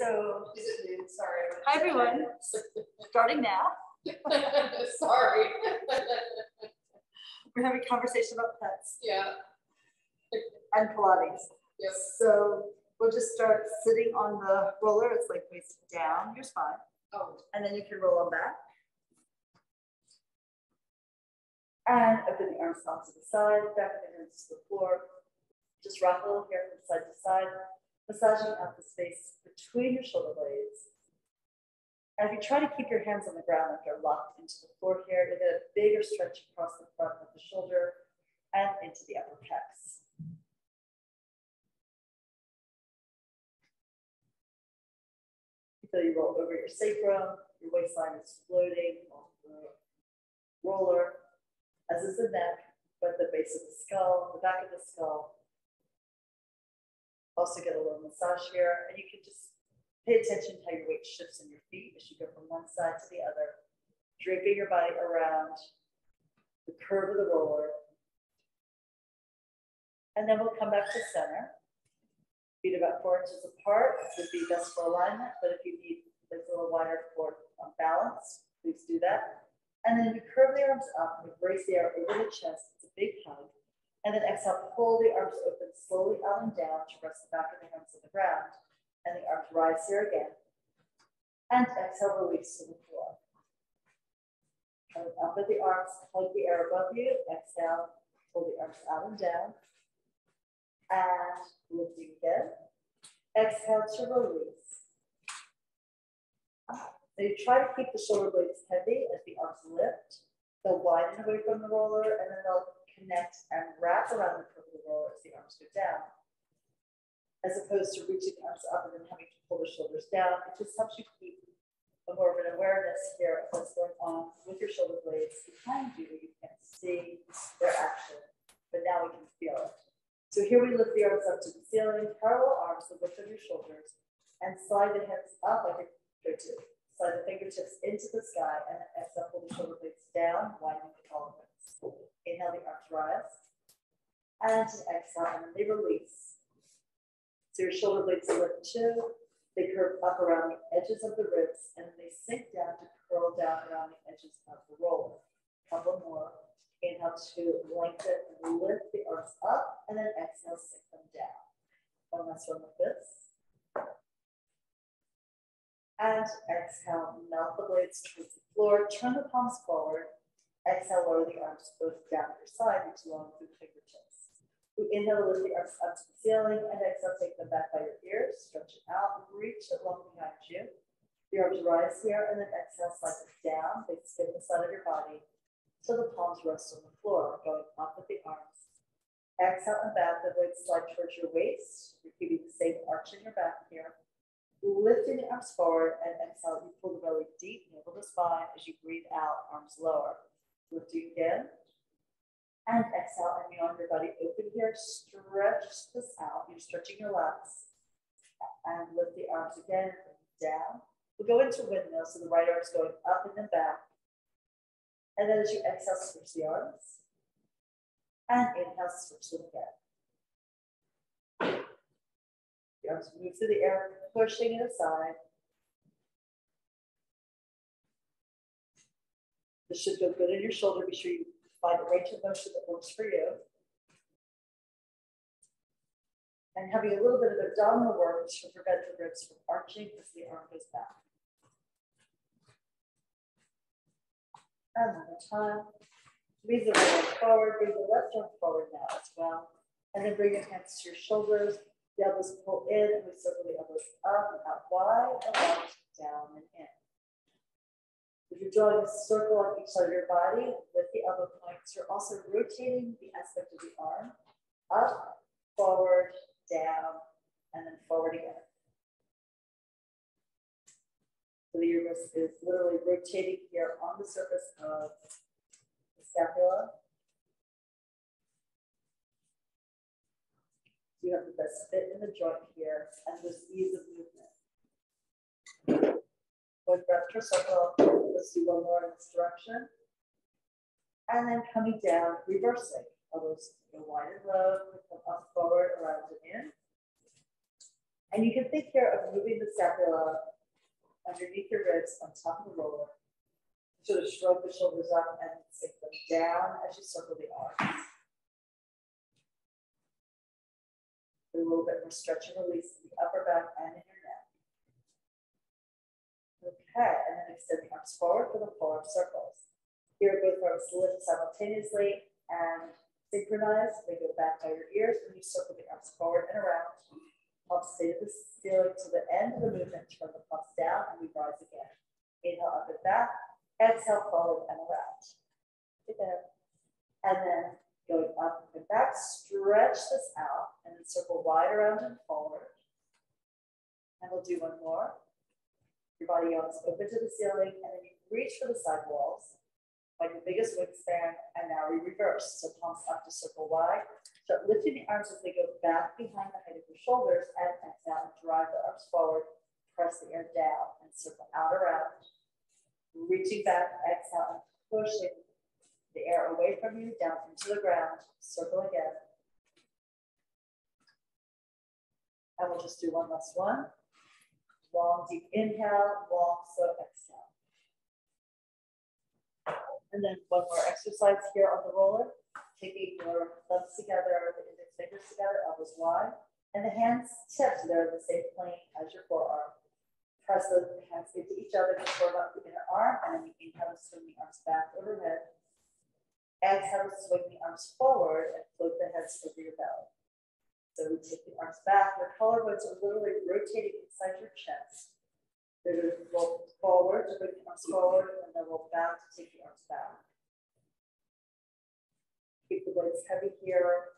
So, is it noon? Sorry. hi everyone. Starting now. Sorry. We're having a conversation about pets. Yeah. And Pilates. Yep. So we'll just start sitting on the roller. It's like facing down your spine. Oh. And then you can roll them back. And open the arms onto the side, back of the hands to the floor. Just rock a little here from side to side, massaging out the space between your shoulder blades. And if you try to keep your hands on the ground like they're locked into the floor here, you'll get a bigger stretch across the front of the shoulder and into the upper pecs. You feel you roll over your sacrum, your waistline is floating on the roller, as is the neck, but the base of the skull, the back of the skull. Also get a little massage here, and you can just pay attention to how your weight shifts in your feet as you go from one side to the other, draping your body around the curve of the roller. And then we'll come back to center. Feet about 4 inches apart would be best for alignment, but if you need like a little wider for balance, please do that. And then you curve the arms up and brace the air over the chest. It's a big hug. And then exhale, pull the arms open slowly out and down to rest the back of the hands on the ground. And the arms rise here again. And exhale, release to the floor. Coming up with the arms, hug the air above you. Exhale, pull the arms out and down. And lifting again. Exhale to release. So you try to keep the shoulder blades heavy as the arms lift. They'll widen away from the roller, and then they'll connect and wrap around the curve of the roller as the arms go down. As opposed to reaching the arms up and then having to pull the shoulders down, it just helps you keep a more of an awareness here of what's going on with your shoulder blades behind you. You can't see their action, but now we can feel it. So here we lift the arms up to the ceiling, parallel arms, the width of your shoulders, and slide the hands up like a go-to. Slide the fingertips into the sky, and then exhale, pull the shoulder blades down, widening the collarbones. Inhale, the arms rise, and exhale, and then they release. So your shoulder blades lift too. They curve up around the edges of the ribs, and then they sink down to curl down around the edges of the roller. Couple more. Inhale to lengthen and lift the arms up, and then exhale, sink them down. One last one like this. And exhale, melt the blades towards the floor, turn the palms forward. Exhale, lower the arms both down at your side, reach long through the fingertips. We inhale, lift the arms up to the ceiling, and exhale, take them back by your ears, stretch it out, reach it long behind you. The arms rise here, and then exhale, slide them down. They skim the side of your body, so the palms rest on the floor, going up with the arms. Exhale and back, the blades slide towards your waist. You're keeping the same arch in your back here. Lifting the arms forward, and exhale, you pull the belly deep, navel to spine as you breathe out, arms lower. Lifting again, and exhale, and yawn your body open here. Stretch this out. You're stretching your lats. And lift the arms again, down. We'll go into windmill, so the right arm's going up and then back. And then as you exhale, switch the arms. And inhale, switch them again. The arms move through the air, pushing it aside. This should feel good in your shoulder. Be sure you find a range of motion that works for you. And having a little bit of abdominal work to prevent the ribs from arching as the arm goes back. And one more time. Squeeze the right arm forward, bring the left arm forward now as well. And then bring your hands to your shoulders. The elbows pull in, and we circle the elbows up and out wide, and out, down and in. If you're drawing a circle on each side of your body with the elbow points, you're also rotating the aspect of the arm up, forward, down, and then forward again. So the uterus is literally rotating here on the surface of the scapula. You have the best fit in the joint here and this ease of movement. Going breath per circle. Let's do one more in this direction. And then coming down, reversing. Elbows go wide and low, come up, forward, around and in. And you can think here of moving the scapula underneath your ribs on top of the roller. Sort of shrug the shoulders up and sink them down as you circle the arms. A little bit more stretch and release in the upper back and in your neck. Okay, and then extend the arms forward for the full arm circles. Here, both arms lift simultaneously and synchronize. They go back by your ears when you circle the arms forward and around. Palms stay to the ceiling to the end of the movement. Turn the palms down and we rise again. Inhale up and back. Exhale forward and around. And then going up and back, stretch this out and then circle wide around and forward. And we'll do one more. Your body yawns open to the ceiling and then you reach for the side walls. Find your biggest wingspan, and now we reverse. So palms up to circle wide. Start lifting the arms as they go back behind the height of your shoulders, and exhale and drive the arms forward. Press the air down and circle out around. Reaching back, exhale and pushing the air away from you, down into the ground. Circle again. And we'll just do one last one. Long, deep inhale, long, slow exhale. And then one more exercise here on the roller. Taking your thumbs together, the index fingers together, elbows wide, and the hands tipped. They're in the same plane as your forearm. Press the hands into each other to short up the inner arm, and then you inhale to swing the arms back overhead. Exhale to swing the arms forward and float the heads over your belly. So we take the arms back. Your collarbones are literally rotating inside your chest. They're going to roll forward to bring the arms forward, and then roll back to take the arms back. Keep the weights heavy here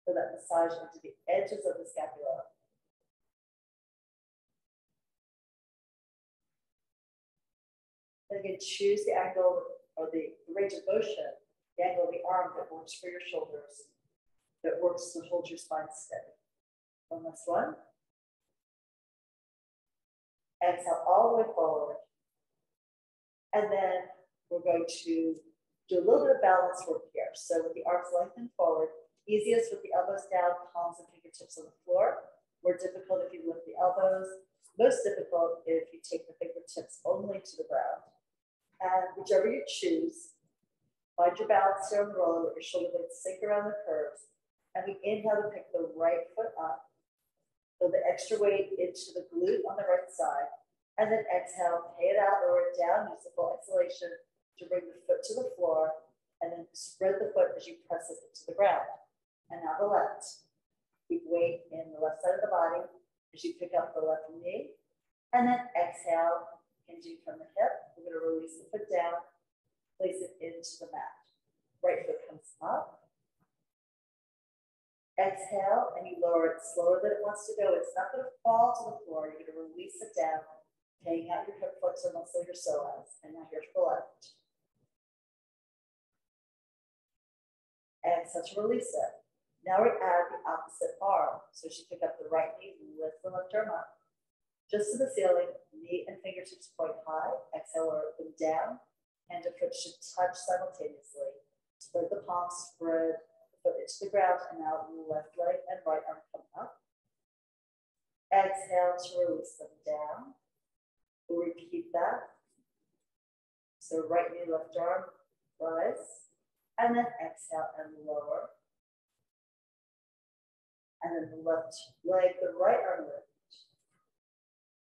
for that massage into the edges of the scapula. And again, choose the angle or the range of motion, the angle of the arm that works for your shoulders, that works to hold your spine steady. One last one. Exhale all the way forward. And then we're going to do a little bit of balance work here. So with the arms lengthened forward, easiest with the elbows down, palms and fingertips on the floor. More difficult if you lift the elbows. Most difficult if you take the fingertips only to the ground. And whichever you choose, find your balance here on the roller with your shoulder blades sink around the curves. And we inhale to pick the right foot up. Feel the extra weight into the glute on the right side. And then exhale, pay it out, lower it down, use the full exhalation to bring the foot to the floor. And then spread the foot as you press it into the ground. And now the left. Keep weight in the left side of the body as you pick up the left knee. And then exhale, hinging from the hip. We're going to release the foot down, place it into the mat. Right foot comes up. Exhale, and you lower it slower than it wants to go. It's not going to fall to the floor. You're going to release it down, paying out your hip flexor muscle, your psoas. And now here's the left. Exhale to release it. Now we add the opposite arm. So you should pick up the right knee, lift the left arm up. Just to the ceiling, knee and fingertips point high. Exhale, lower them down. Hand and foot should touch simultaneously. Spread the palms, spread foot into the ground, and now left leg and right arm come up. Exhale to release them down. We'll repeat that. So right knee, left arm, rise, and then exhale and lower. And then the left leg, the right arm lift.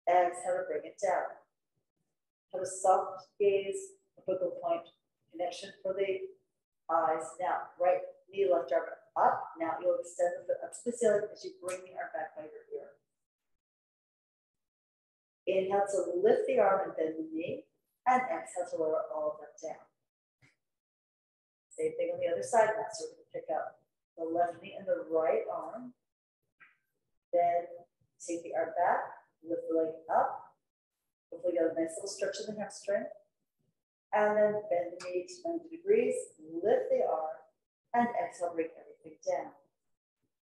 Exhale to bring it down. Have a soft gaze, a focal point connection for the eyes. Now, right knee, left arm up. Now you'll extend the foot up to the ceiling as you bring the arm back by your ear. Inhale to lift the arm and bend the knee, and exhale to lower all of that down. Same thing on the other side now. So we're going to pick up the left knee and the right arm. Then take the arm back, lift the leg up. Hopefully you get a nice little stretch in the hamstring. And then bend the knee to 90 degrees, lift the arm, and exhale, bring everything down.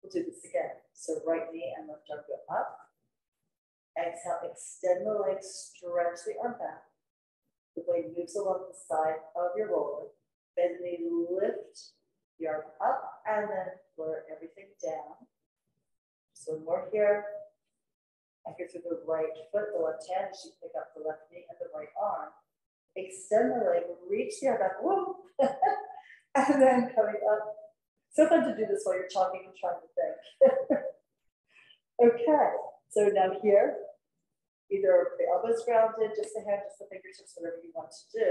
We'll do this again. So right knee and left arm go up. Exhale, extend the leg, stretch the arm back. The blade moves along the side of your roller. Bend the knee, lift the arm up, and then lower everything down. Just So one more here. Anchor through the right foot, the left hand, as you pick up the left knee and the right arm. Extend the leg, reach the arm back, whoop, and then coming up. So fun to do this while you're talking and trying to think. Okay, so now here, either the elbows grounded, just the hand, just the fingertips, whatever you want to do.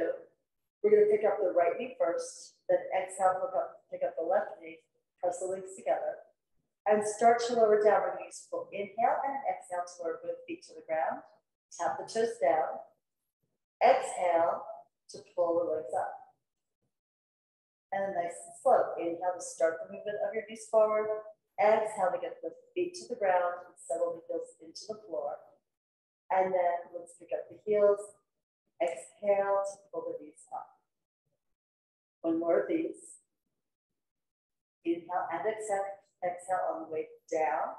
We're going to pick up the right knee first, then exhale, pick up the left knee, press the legs together, and start to lower down. We're going to use full inhale and an exhale to lower both feet to the ground. Tap the toes down. Exhale to pull the legs up. And nice and slow. Inhale to start the movement of your knees forward. Exhale to get the feet to the ground and settle the heels into the floor. And then let's pick up the heels. Exhale to pull the knees up. One more of these. Inhale and exhale. Exhale on the way down.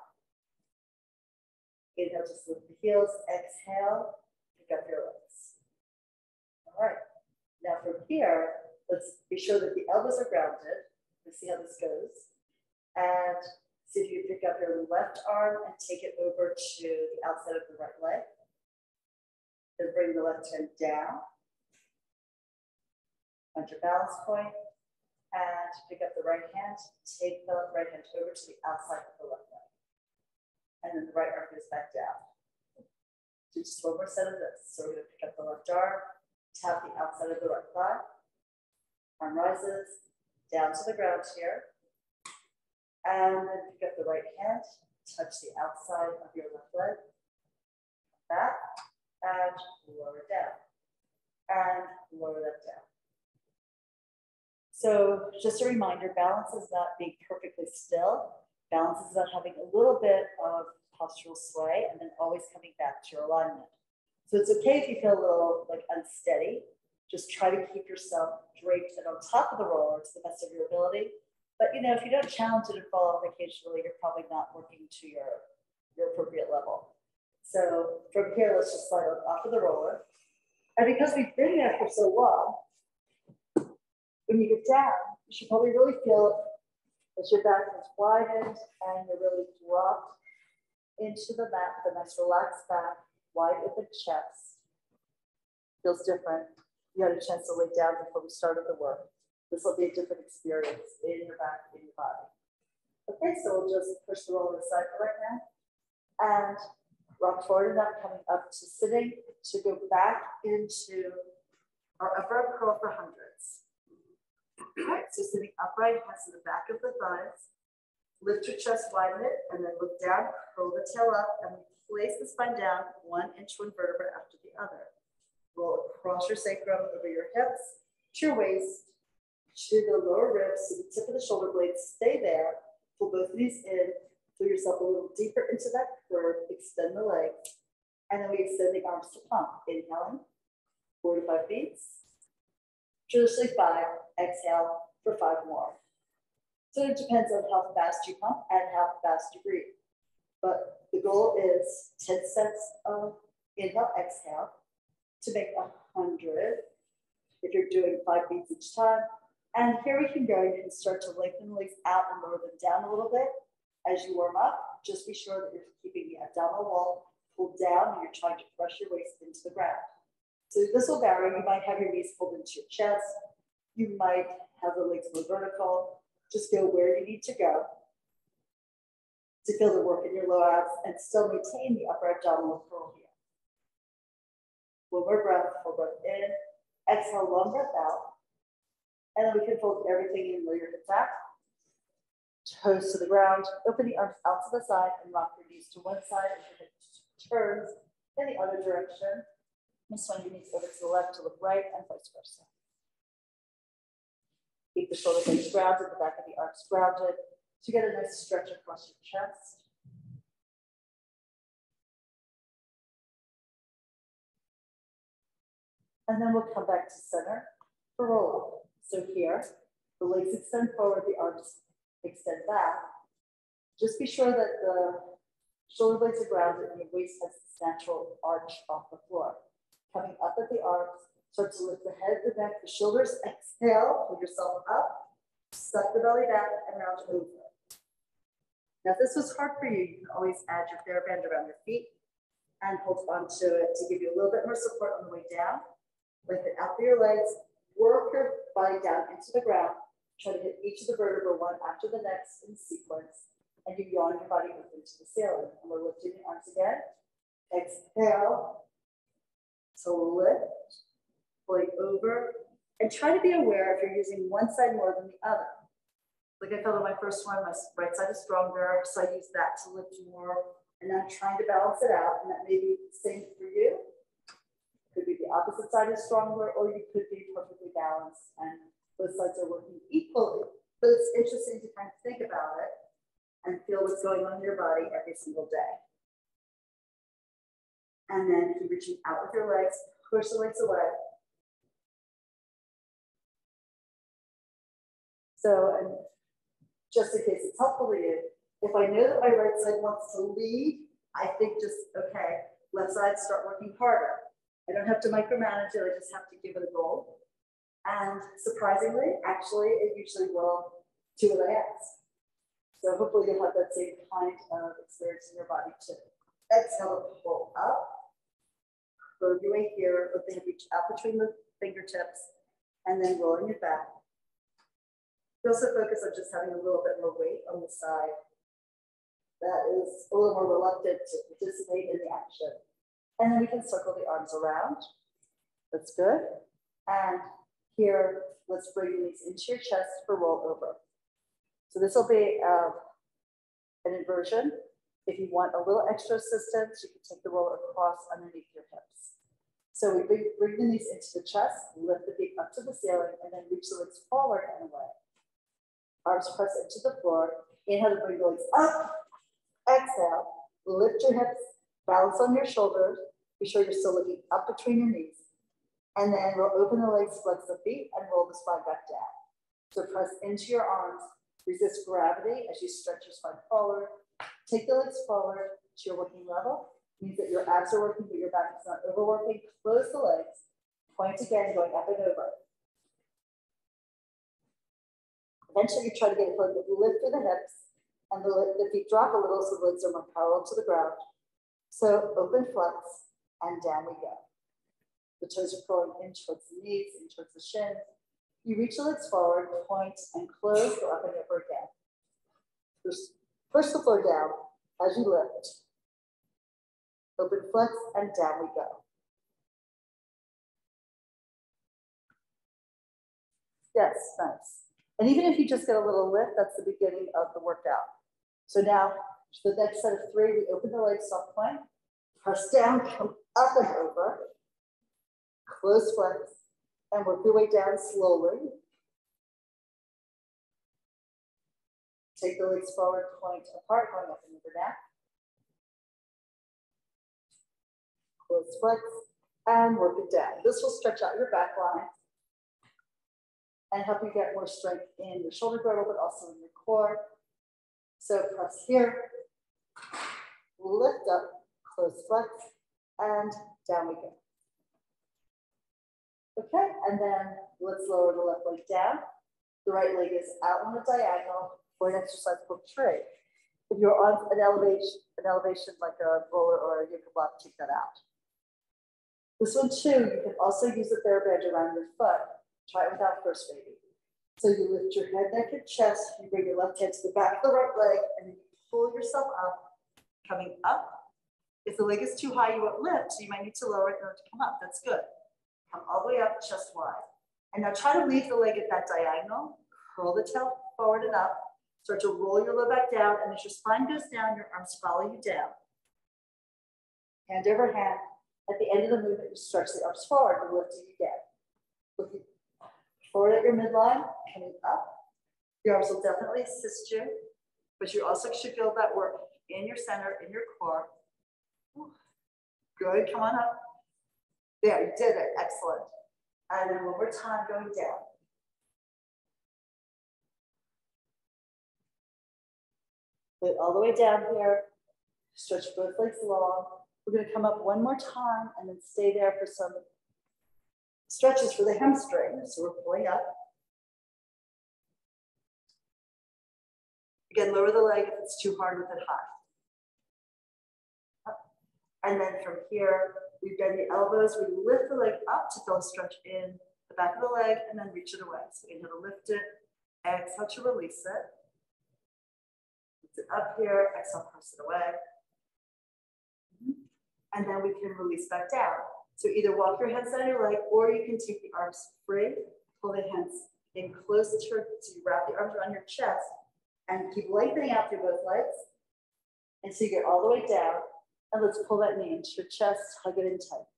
Inhale, just lift the heels. Exhale, pick up your legs. All right. Now from here, let's be sure that the elbows are grounded. Let's see how this goes. And see if you pick up your left arm and take it over to the outside of the right leg. Then bring the left hand down. Find your balance point. And pick up the right hand. Take the right hand over to the outside of the left leg. And then the right arm goes back down. Do just one more set of this. So we're going to pick up the left arm. Tap the outside of the right thigh. Arm rises. Down to the ground here. And then pick up the right hand. Touch the outside of your left leg. Back. And lower down. And lower that down. So just a reminder, balance is not being perfectly still. Balance is about having a little bit of postural sway and then always coming back to your alignment. So it's okay if you feel a little like unsteady. Just try to keep yourself draped and on top of the roller to the best of your ability. But you know, if you don't challenge it and fall off occasionally, you're probably not working to your appropriate level. So from here, let's just slide off of the roller. And because we've been there for so long, when you get down, you should probably really feel as your back is widened and you're really dropped into the mat with a nice relaxed back, wide open chest. Feels different. You had a chance to lay down before we started the work. This will be a different experience in your back, in your body. Okay, so we'll just push the roller aside for right now. And rock forward enough, coming up to sitting to go back into our upper curl for hundreds. All right, so sitting upright, hands to the back of the thighs. Lift your chest, widen it, and then look down, curl the tail up, and place the spine down 1 inch, 1 vertebra after the other. Roll across your sacrum, over your hips, to your waist, to the lower ribs, to the tip of the shoulder blades. Stay there. Pull both knees in. Pull yourself a little deeper into that curve. Extend the legs. And then we extend the arms to pump. Inhaling, 4 to 5 beats. Traditionally 5. Exhale for 5 more. So it depends on how fast you pump and how fast you breathe. But the goal is 10 sets of inhale, exhale to make 100. If you're doing 5 beats each time. And here we can go. You can start to lengthen the legs out and lower them down a little bit as you warm up. Just be sure that you're keeping the abdominal wall pulled down and you're trying to press your waist into the ground. So this will vary. You might have your knees pulled into your chest. You might have the legs more vertical. Just go where you need to go to feel the work in your low abs and still maintain the upper abdominal curl here. One more breath, full breath in. Exhale, long breath out. And then we can fold everything in, lower your hips back. Toes to the ground. Open the arms out to the side and rock your knees to one side as your hip turns in the other direction. And swing your knees over to the left to the right and vice versa. Keep the shoulder blades grounded, the back of the arms grounded. So you get a nice stretch across your chest. And then we'll come back to center for roll up. So here, the legs extend forward, the arms extend back. Just be sure that the shoulder blades are grounded and your waist has this natural arch off the floor. Coming up at the arms, start to lift the head, the neck, the shoulders. Exhale, pull yourself up, suck the belly back and round over. Now, if this was hard for you, you can always add your TheraBand around your feet and hold onto it to give you a little bit more support on the way down. Lengthen out through your legs, work your body down into the ground. Try to hit each of the vertebrae one after the next in sequence, and you yawn your body open to the ceiling. And we're lifting the arms again. Exhale. So lift, blade over, and try to be aware if you're using one side more than the other. Like I felt on my first one, my right side is stronger, so I use that to lift more, and I'm trying to balance it out, and that may be the same for you. Could be the opposite side is stronger, or you could be perfectly balanced and both sides are working equally. But it's interesting to kind of think about it and feel what's going on in your body every single day. And then keep reaching out with your legs, push the legs away. So, and just in case it's helpful to you, if I know that my right side wants to lead, I think just, okay, left side, start working harder. I don't have to micromanage it, I just have to give it a goal. And surprisingly, actually, it usually will do what I ask. So hopefully you'll have that same kind of experience in your body too. Exhale to pull up. Curve your way here, lifting the reach out between the fingertips, and then rolling it back. You also focus on just having a little bit more weight on the side that is a little more reluctant to participate in the action. And then we can circle the arms around. That's good. And here, let's bring these into your chest for roll over. So this will be an inversion. If you want a little extra assistance, you can take the roller across underneath your hips. So we bring these into the chest, lift the feet up to the ceiling, and then reach the legs forward and away. Arms press into the floor. Inhale to bring the legs up. Exhale, lift your hips, balance on your shoulders. Be sure you're still looking up between your knees. And then we'll open the legs, flex the feet, and roll the spine back down. So press into your arms, resist gravity as you stretch your spine forward. Take the legs forward to your working level. Means that your abs are working, but your back is not overworking. Close the legs. Point again, going up and over. Eventually, you try to get a lift through the hips, and the feet drop a little so the legs are more parallel to the ground. So open, flex, and down we go. The toes are curling in towards the knees, in towards the shins. You reach the legs forward, point, and close, go up and over again. Push the floor down as you lift. Open, flex, and down we go. Yes, nice. And even if you just get a little lift, that's the beginning of the workout. So now, for the next set of 3, we open the legs, soft plank, press down, come up and over, close flex, and work your way down slowly. Take the legs forward, point apart, going up and over now. Close flex, and work it down. This will stretch out your back line and help you get more strength in your shoulder girdle, but also in your core. So press here, lift up, close flex, and down we go. Okay, and then let's lower the left leg down. The right leg is out on a diagonal for an exercise called tree. If you're on an elevation like a roller or a yoga block, take that out. This one too, you can also use the TheraBand around your foot. Try it without first, baby. So you lift your head, neck, and chest. You bring your left hand to the back of the right leg, and then you pull yourself up, coming up. If the leg is too high, you won't lift, so you might need to lower it in order to come up. That's good. Come all the way up, chest wide. And now try to leave the leg at that diagonal. Curl the tail forward and up. Start to roll your low back down, and as your spine goes down, your arms follow you down. Hand over hand. At the end of the movement, you stretch the arms forward and lift it again. Looking forward at your midline, coming up. Your arms will definitely assist you, but you also should feel that work in your center, in your core. Good, come on up. There, you did it, excellent. And then one more time, going down. Wait all the way down here. Stretch both legs long. We're gonna come up one more time and then stay there for some stretches for the hamstring. So we're pulling up. Again, lower the leg if it's too hard with it high. Up. And then from here, we bend the elbows, we lift the leg up to feel a stretch in the back of the leg and then reach it away. So inhale to lift it, exhale to release it. Lift it up here, exhale, press it away. And then we can release back down. So either walk your hands down your leg or you can take the arms free, pull the hands in close to your, so you wrap the arms around your chest and keep lengthening out through both legs. And so you get all the way down. And let's pull that knee into your chest, hug it in tight.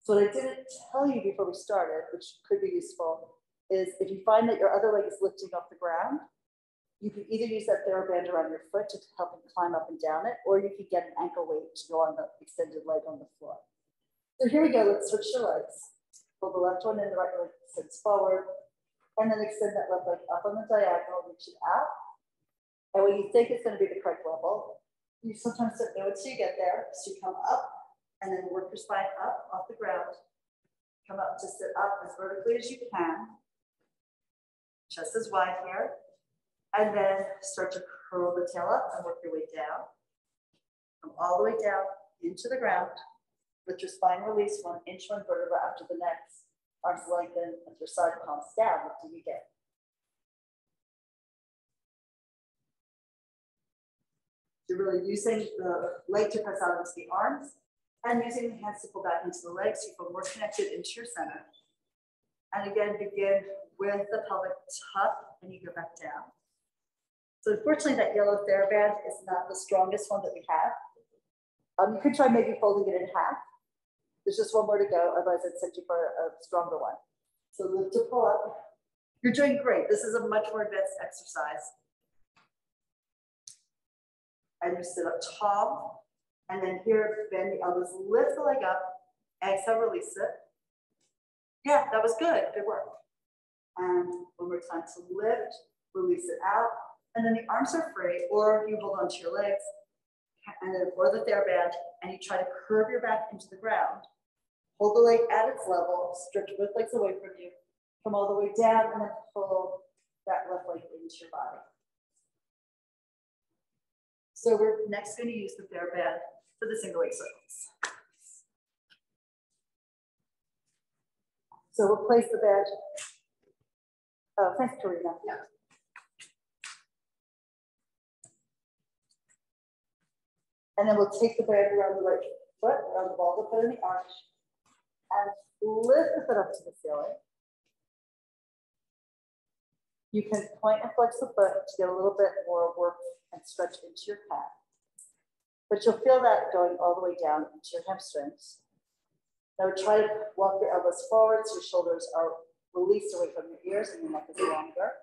So what I didn't tell you before we started, which could be useful, is if you find that your other leg is lifting off the ground, you can either use that TheraBand around your foot to help you climb up and down it, or you could get an ankle weight to go on the extended leg on the floor. So here we go, let's switch the legs. Pull the left one in, the right leg extends forward, and then extend that left leg up on the diagonal, reach it out. And when you think it's gonna be the correct level, you sometimes don't know until you get there. So you come up and then work your spine up off the ground. Come up to sit up as vertically as you can. Chest is wide here. And then start to curl the tail up and work your way down. Come all the way down into the ground. Let your spine release 1 inch, 1 vertebra after the next. Arms lengthen as your side palms down. Lifting again. You're really using the leg to press out into the arms and using the hands to pull back into the legs so you feel more connected into your center. And again, begin with the pelvic tuck and you go back down. So unfortunately, that yellow TheraBand is not the strongest one that we have. You could try maybe folding it in half. There's just one more to go, otherwise I'd send you for a stronger one. So lift to pull up. You're doing great. This is a much more advanced exercise. And you sit up tall, and then here, bend the elbows, lift the leg up, exhale, release it. Yeah, that was good, good work. And one more time to lift, release it out, and then the arms are free, or you hold onto your legs, and then or the TheraBand, and you try to curve your back into the ground. Hold the leg at its level, stretch both legs away from you, come all the way down, and then pull that left leg into your body. So we're next going to use the TheraBand for the single leg circles. So we'll place the band. Oh, thanks, Karina. Yeah. And then we'll take the band around the right foot, around the ball of the foot in the arch, and lift the foot up to the ceiling. You can point and flex the foot to get a little bit more work and stretch into your calf. But you'll feel that going all the way down into your hamstrings. Now try to walk your elbows forward so your shoulders are released away from your ears and your neck is longer.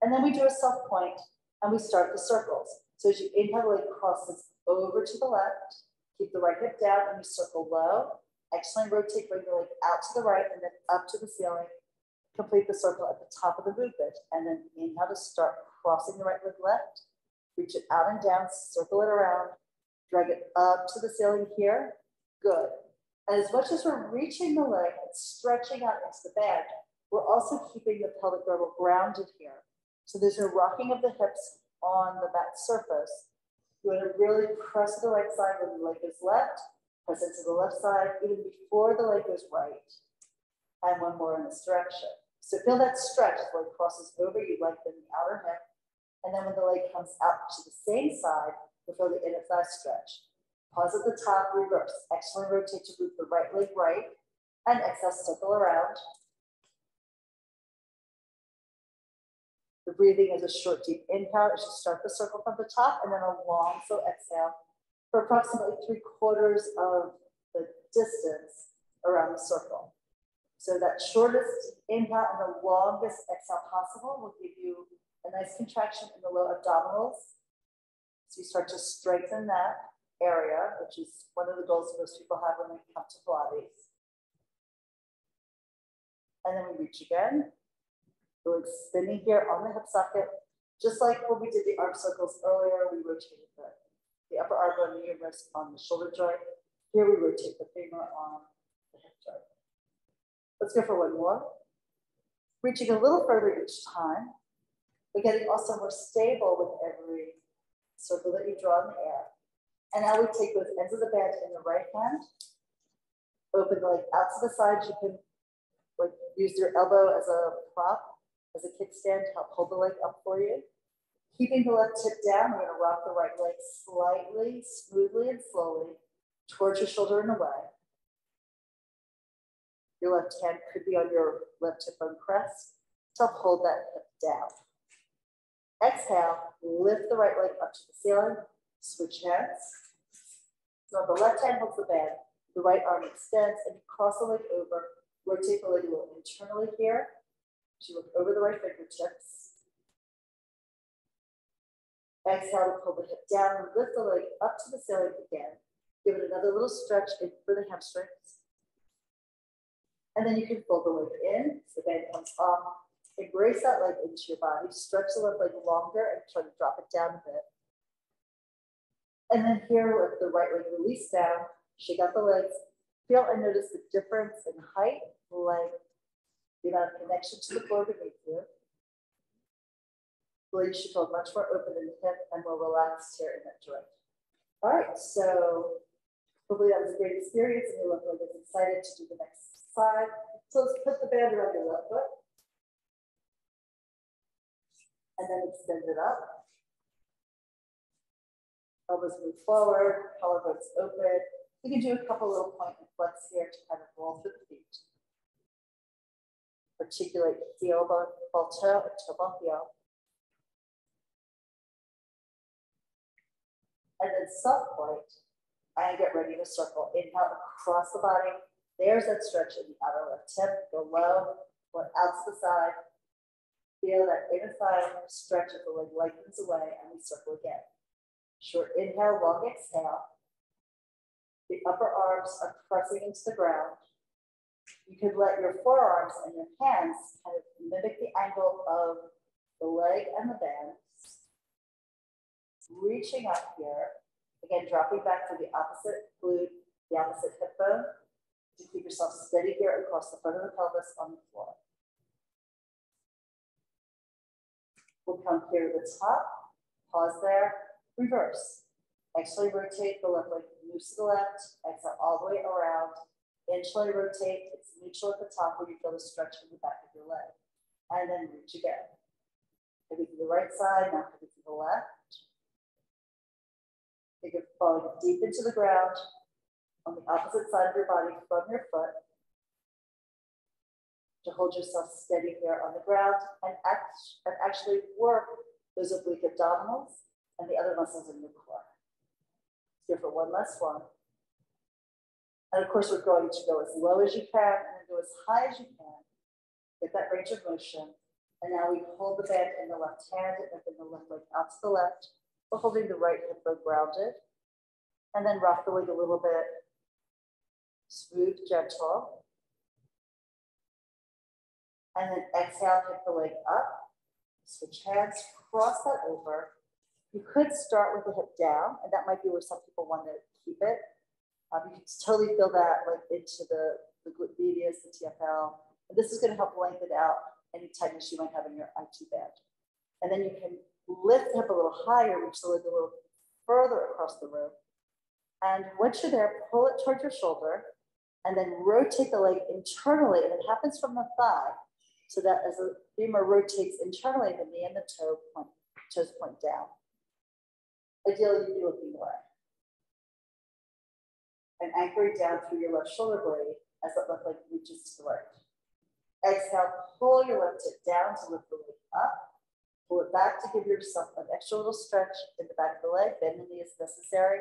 And then we do a soft point and we start the circles. So as you inhale, the leg crosses over to the left, keep the right hip down and you circle low. Exhale, rotate, bring the leg out to the right and then up to the ceiling. Complete the circle at the top of the movement. And then inhale to start crossing the right leg left. Reach it out and down, circle it around, drag it up to the ceiling here. Good. And as much as we're reaching the leg and stretching out into the band, we're also keeping the pelvic girdle grounded here. So there's no rocking of the hips on the mat surface. You want to really press to the right side when the leg goes left, press it to the left side, even before the leg goes right. And one more in this direction. So feel that stretch as the leg crosses over, you lengthen the outer hip. And then when the leg comes out to the same side, you feel the inner thigh stretch. Pause at the top, reverse. Exhale, rotate to move the right leg right. And exhale, circle around. The breathing is a short, deep inhale as you start the circle from the top, and then a long, slow exhale for approximately 3/4 of the distance around the circle. So that shortest inhale and the longest exhale possible will give you a nice contraction in the low abdominals. So you start to strengthen that area, which is one of the goals most people have when they come to Pilates. And then we reach again. The leg spinning here on the hip socket. Just like when we did the arm circles earlier, we rotated the upper arm and the humerus on the shoulder joint. Here we rotate the femur on the hip joint. Let's go for one more. Reaching a little further each time. We're getting also more stable with every circle that you draw in the air. And now we take both ends of the band in the right hand, open the leg out to the side. You can like use your elbow as a prop, as a kickstand to help hold the leg up for you. Keeping the left hip down, we're gonna rock the right leg slightly, smoothly, and slowly towards your shoulder and away. Your left hand could be on your left hip bone crest to help hold that hip down. Exhale, lift the right leg up to the ceiling, switch hands. So the left hand holds the band, the right arm extends, and you cross the leg over, rotate the leg a little internally here. So you look over the right fingertips. Exhale to pull the hip down and lift the leg up to the ceiling again. Give it another little stretch in for the hamstrings. And then you can fold the leg in, so the band comes off. Embrace that leg into your body. Stretch the left leg longer and try to drop it down a bit. And then here, with the right leg release down, shake out the legs. Feel and notice the difference in height, length, the amount of connection to the floor beneath you. The leg should feel much more open in the hip and more relaxed here in that joint. All right, so hopefully that was a great experience and you look like it's excited to do the next side. So let's put the band around your left foot. And then extend it up. Elbows move forward, collarbones open. We can do a couple little point and flex here to kind of roll through the feet. Articulate heel bone, ball toe, and toe ball heel. And then sub point, and get ready to circle. Inhale across the body. There's that stretch in the outer left hip. Go low, go out to the side. Feel that inner thigh stretch as the leg lightens away, and we circle again. Short inhale, long exhale. The upper arms are pressing into the ground. You could let your forearms and your hands kind of mimic the angle of the leg and the band. Reaching up here. Again, dropping back to the opposite glute, the opposite hip bone, to keep yourself steady here across the front of the pelvis on the floor. We'll come here to the top, pause there, reverse. Actually rotate the left leg, loose to the left, exhale all the way around. Inchly rotate, it's neutral at the top where you feel the stretch in the back of your leg. And then reach again. Maybe to the right side, now maybe to the left. Think of falling deep into the ground on the opposite side of your body from your foot. To hold yourself steady here on the ground and actually work those oblique abdominals and the other muscles in your core. Here for one last one. And of course, we're going to go as low as you can and then go as high as you can. Get that range of motion. And now we hold the band in the left hand and then the left leg out to the left. We're holding the right hip bone grounded. And then rock the leg a little bit. Smooth, gentle. And then exhale, pick the leg up. Switch hands, cross that over. You could start with the hip down, and that might be where some people want to keep it. You can totally feel that like into the glute medius, the TFL. And this is going to help lengthen out any tightness you might have in your IT band. And then you can lift the hip a little higher, reach the leg a little further across the room. And once you're there, pull it towards your shoulder, and then rotate the leg internally. And it happens from the thigh, so that as the femur rotates internally, the knee and the toes point down. Ideally, you'd be looking away. And anchor down through your left shoulder blade as that left leg reaches to the right. Exhale, pull your left hip down to lift the leg up. Pull it back to give yourself an extra little stretch in the back of the leg. Bend the knee as necessary.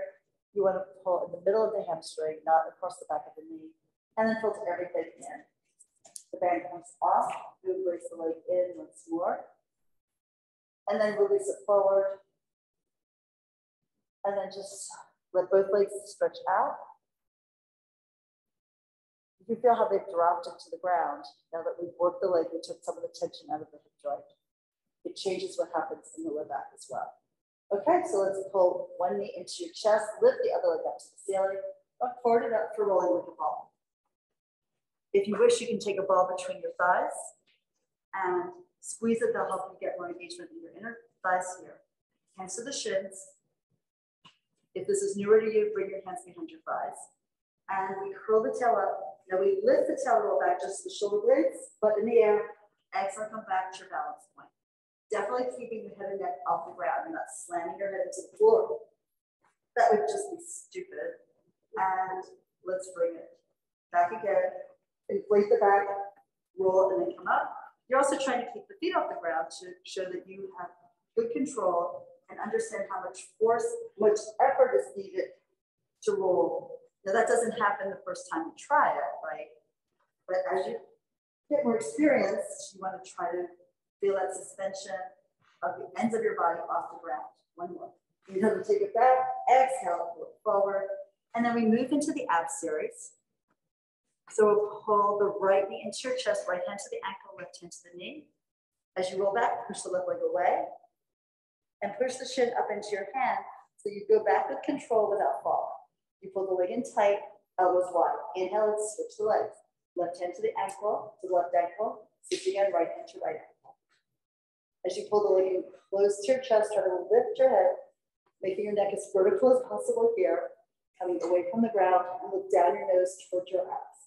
You want to pull in the middle of the hamstring, not across the back of the knee. And then filter everything in. The band comes off. You embrace the leg in once more. And then release it forward. And then just let both legs stretch out. You can feel how they've dropped into the ground. Now that we've worked the leg, we took some of the tension out of the hip joint. It changes what happens in the lower back as well. Okay, so let's pull one knee into your chest, lift the other leg up to the ceiling, rock forward and up for rolling with a ball. If you wish, you can take a ball between your thighs and Squeeze it, they'll help you get more engagement in your inner thighs here. Hands to the shins. If this is newer to you, bring your hands behind your thighs. And we curl the tail up. Now we lift the tail roll back just to the shoulder blades, but in the air, exhale, come back to your balance point. Definitely keeping your head and neck off the ground. You're not slamming your head into the floor. That would just be stupid. And let's bring it back again. Inflate the back, roll, and then come up. You're also trying to keep the feet off the ground to show that you have good control and understand how much force, much effort is needed to roll. Now that doesn't happen the first time you try it, right? But as you get more experience, you want to try to feel that suspension of the ends of your body off the ground. One more. Inhale to take it back, exhale, look forward. And then we move into the ab series. So we'll pull the right knee into your chest, right hand to the ankle, left hand to the knee. As you roll back, push the left leg away and push the shin up into your hand so you go back with control without falling. You pull the leg in tight, elbows wide. Inhale and switch the legs. Left hand to the ankle, to the left ankle. Switch again, right hand to right ankle. As you pull the leg in close to your chest, try to lift your head, making your neck as vertical as possible here, coming away from the ground and look down your nose towards your abs.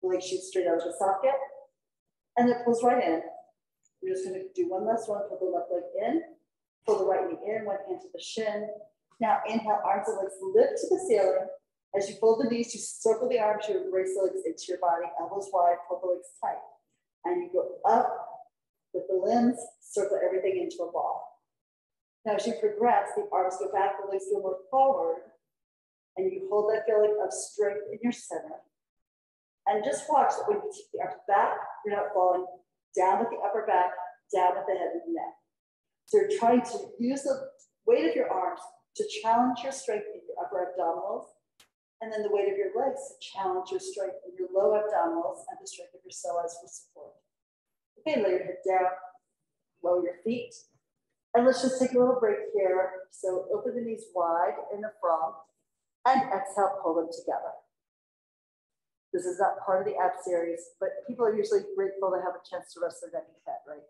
The leg shoots straight out of the socket and it pulls right in. We're just going to do one last one. Pull the left leg in, pull the right knee in, one hand to the shin. Now inhale, arms and legs lift to the ceiling. As you fold the knees, you circle the arms, you embrace the legs into your body, elbows wide, pull the legs tight. And you go up with the limbs, circle everything into a ball. Now as you progress, the arms go back, the legs go more forward, and you hold that feeling of strength in your center. And just watch that when you take the arms back, you're not falling down with the upper back, down with the head and the neck. So you're trying to use the weight of your arms to challenge your strength in your upper abdominals, and then the weight of your legs to challenge your strength in your low abdominals and the strength of your psoas for support. Okay, lay your head down, lower your feet, and let's just take a little break here. So open the knees wide in the front, and exhale, pull them together. This is not part of the ab series, but people are usually grateful to have a chance to rest their neck and head, right?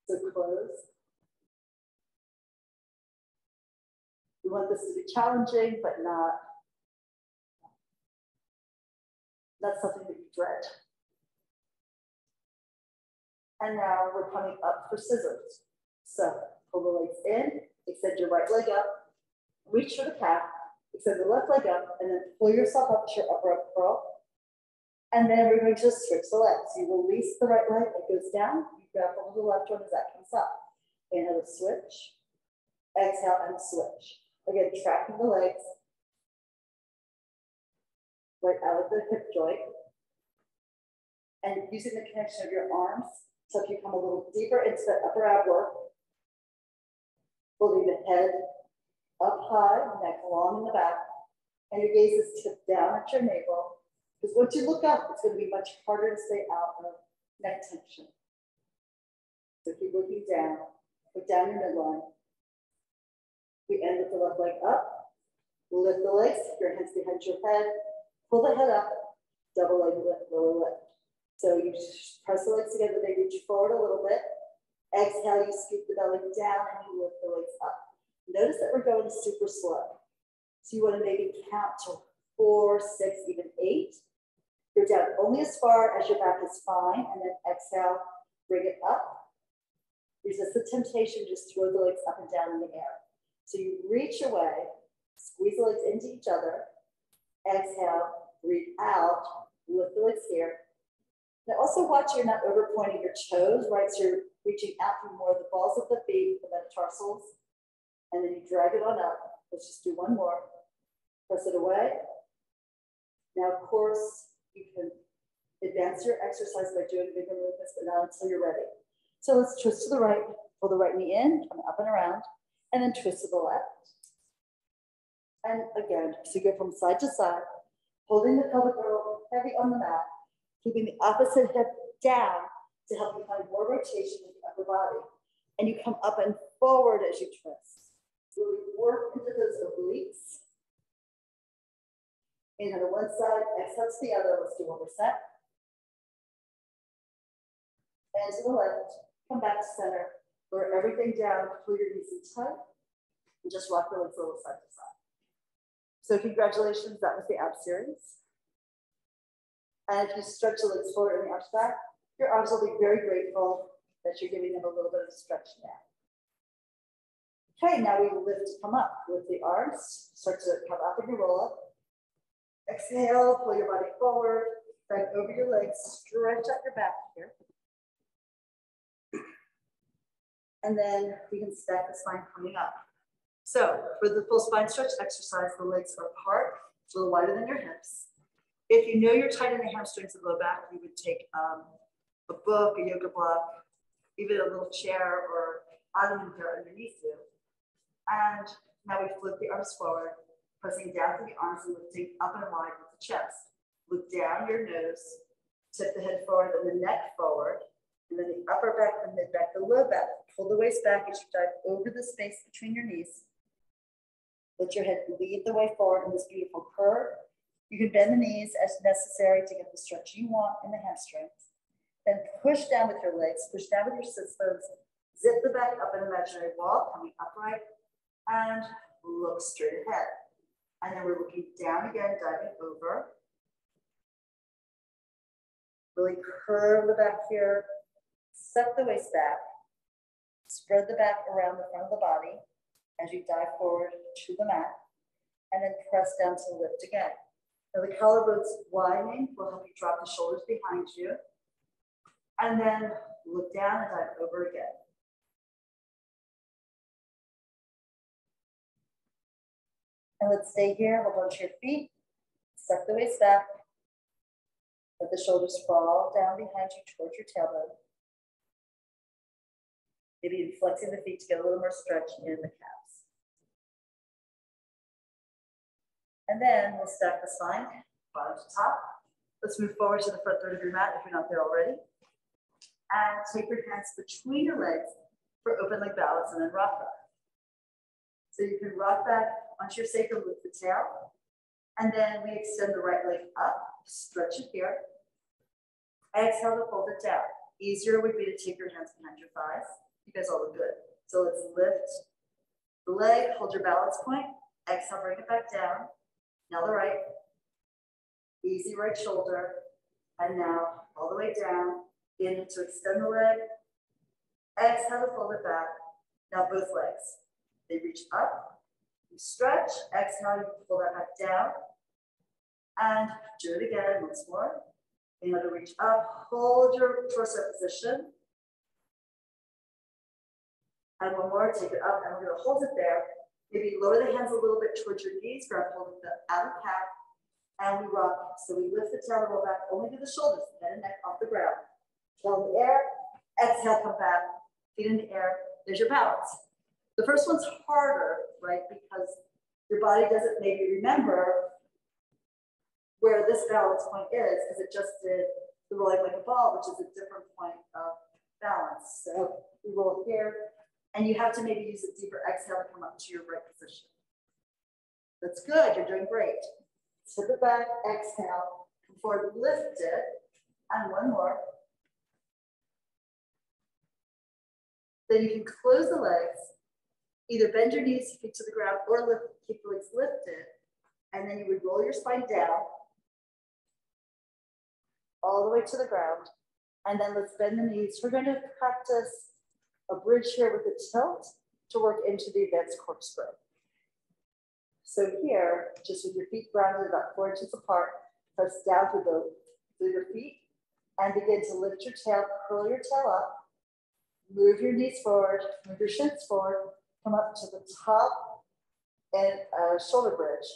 So close. We want this to be challenging, but not something that you dread. And now we're coming up for scissors. So pull the legs in, extend your right leg up, reach for the calf, extend the left leg up, and then pull yourself up to your upper curl. And then we're going to just switch the legs. You release the right leg, it goes down. You grab hold of the left one as that comes up. Inhale to switch. Exhale and switch. Again, tracking the legs. Right out of the hip joint. And using the connection of your arms to help you come a little deeper into the upper ab work. Holding the head up high, neck long in the back. And your gaze is tipped down at your navel. Because once you look up, it's going to be much harder to stay out of neck tension. So keep looking down, put down your midline. We end with the left leg up, lift the legs, your hands behind your head, pull the head up, double leg lift, lower lift. So you press the legs together, they reach forward a little bit. Exhale, you scoop the belly down and you lift the legs up. Notice that we're going super slow. So you want to maybe count to 4, 6, even 8. You're down only as far as your back is fine, and then exhale, bring it up. Resist the temptation, just throw the legs up and down in the air. So you reach away, squeeze the legs into each other, exhale, breathe out, lift the legs here. Now also watch you're not over pointing your toes, right? So you're reaching out through more of the balls of the feet, the metatarsals, and then you drag it on up. Let's just do one more. Press it away. Now, of course, you can advance your exercise by doing bigger movements, but not until you're ready. So let's twist to the right, pull the right knee in, come up and around, and then twist to the left. And again, so you go from side to side, holding the pelvic girdle heavy on the mat, keeping the opposite hip down to help you find more rotation in the upper body. And you come up and forward as you twist. Really work into those obliques. Inhale to one side, exhale to the other. Let's do one more set. and to the left, come back to center, lower everything down, pull your knees in tight, and just rock the legs a little side to side. So congratulations, that was the ab series. And if you stretch the legs forward and the arms back, your arms will be very grateful that you're giving them a little bit of a stretch now. Okay, now we lift to come up with the arms. Start to come up in your roll up. Exhale, pull your body forward, bend over your legs, stretch out your back here. And then we can stack the spine coming up. So for the full spine stretch exercise, the legs are apart, a little wider than your hips. If you know you're tight in the hamstrings and low back, you would take a book, a yoga block, even a little chair or ottoman chair underneath you. And now we flip the arms forward, pressing down through the arms and lifting up and wide with the chest. Look down your nose, tip the head forward and the neck forward, and then the upper back, the mid back, the low back. Pull the waist back as you dive over the space between your knees. Let your head lead the way forward in this beautiful curve. You can bend the knees as necessary to get the stretch you want in the hamstrings. Then push down with your legs, push down with your sits bones, zip the back up an imaginary wall, coming upright, and look straight ahead. And then we're looking down again, diving over. Really curve the back here, suck the waist back, spread the back around the front of the body as you dive forward to the mat, and then press down to lift again. Now the collarbones widening will help you drop the shoulders behind you, and then look down and dive over again. And let's stay here, hold onto your feet, suck the waist back, let the shoulders fall down behind you towards your tailbone. Maybe flexing the feet to get a little more stretch in the calves. And then we'll stack the spine, bottom to top. Let's move forward to the front third of your mat if you're not there already. And take your hands between your legs for open leg balance and then rock back. So you can rock back onto your sacrum with the tail. And then we extend the right leg up, stretch it here. Exhale to fold it down. Easier would be to take your hands behind your thighs. You guys all look good. So let's lift the leg, hold your balance point. Exhale, bring it back down. Now the right. Easy right shoulder. And now all the way down. Inhale to extend the leg. Exhale to fold it back. Now both legs. They reach up. You stretch. Exhale, you pull that back down. And do it again once more. Inhale to reach up. Hold your torso position. And one more, take it up, and we're gonna hold it there. Maybe lower the hands a little bit towards your knees, grab hold of the outer calf, and we rock. So we lift the tail and roll back only to the shoulders, head and neck off the ground. Tail in the air, exhale, come back, feet in the air, there's your balance. The first one's harder, right? Because your body doesn't maybe remember where this balance point is, because it just did the rolling like a ball, which is a different point of balance. So we roll here. And you have to maybe use a deeper exhale to come up to your right position. That's good, you're doing great. Tip it back, exhale, come forward, lift it, and one more. Then you can close the legs, either bend your knees, feet to the ground, or lift, keep the legs lifted, and then you would roll your spine down, all the way to the ground, and then let's bend the knees. We're going to practice a bridge here with a tilt to work into the advanced corkscrew. So here, just with your feet grounded about 4 inches apart, press down through your feet and begin to lift your tail, curl your tail up, move your knees forward, move your shins forward, come up to the top and shoulder bridge.